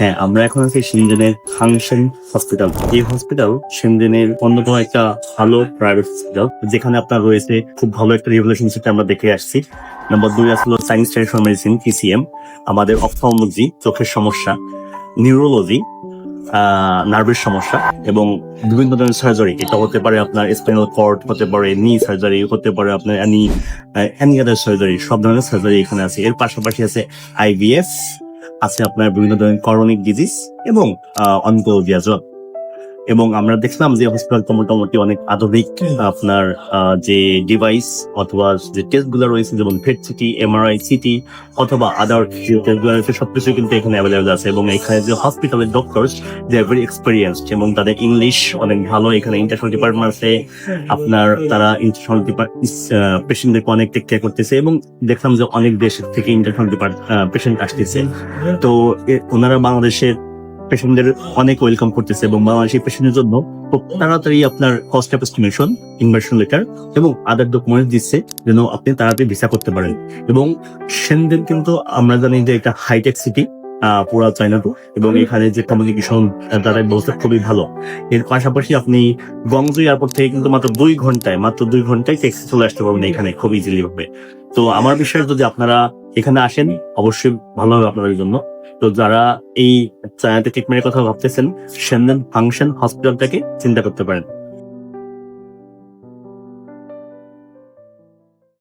হ্যাঁ, আমরা এখন আছি সেনজেনের হাংশন হসপিটাল। এই হসপিটাল সেনজেনের অন্যতম একটা ভালো প্রাইভেট হসপিটাল, যেখানে আপনার রয়েছে খুব ভালো একটা রিভলিউশন সেটা আমরা দেখে আসছি। নাম্বার 2 আসলো সায়েন্স ট্রান্সফার মেডিসিন PCM, আমাদের অপথলমোলজি চোখের সমস্যা, নিউরোলজি নার্ভের সমস্যা এবং বিভিন্ন ধরনের সার্জারি। এটা হতে পারে আপনার স্পাইনাল কর্ড, হতে পারে নি সার্জারি, হতে পারে আপনার এনি আদার সার্জারি। সব ধরনের সার্জারি এখানে আছে। এর পাশাপাশি আছে IVF, আছে আপনার বিভিন্ন ধরনের করনিক ডিজিজ এবং অনকোলজি as well। এবং আমরা দেখলাম যে হসপিটালটা মোটামুটি অনেক আধুনিক আপনার যে ডিভাইস অথবা যে টেস্ট গুলো রয়েছে, যেমন পেট সিটি, MRI, সিটি অথবা আদার যে টেস্ট গুলো রয়েছে, সবকিছু কিন্তু এখানে অ্যাভেলেবল আছে। এবং এখানে যে হসপিটালের doctors, they are very experienced এবং তাদের ইংলিশ অনেক ভালো। এখানে ইন্টারন্যাশনাল ডিপার্টমেন্ট আছে আপনার, তারা ইন্টারন্যাশনাল পেশেন্টদেরকে অনেক টেক কেয়ার করতেছে এবং দেখলাম যে অনেক দেশ থেকে ইন্টারন্যাশনাল পেশেন্ট আসতেছে। তো ওনারা বাংলাদেশের পেশেন্টদের অনেক ওয়েলকাম করতেছে এবং বাংলাদেশি পেশেন্টের জন্য খুব তাড়াতাড়ি আপনার cost of estimation, inversion letter এবং আদার ডকুমেন্টস দিচ্ছে যেন আপনি তাড়াতাড়ি ভিসা করতে পারেন। এবং সেনজেন কিন্তু আমরা জানি যে এটা হাইটেক সিটি পুরা চায়নাটু, এবং এখানে যে কমিউনিকেশন তাদের ব্যবস্থা খুবই ভালো। এর পাশাপাশি আপনি গংজু এয়ারপোর্ট থেকে কিন্তু মাত্র 2 ঘন্টায় ট্যাক্সি চলে আসতে পারবেন এখানে খুব ইজিলি ভাবে। তো আমার বিষয়ে যদি আপনারা এখানে আসেন, অবশ্যই ভালো হবে আপনাদের জন্য। তো যারা এই চায়নাতে ট্রিটমেন্টের কথা ভাবতেছেন, সেনজেন হাংশন হসপিটালটাকে চিন্তা করতে পারেন।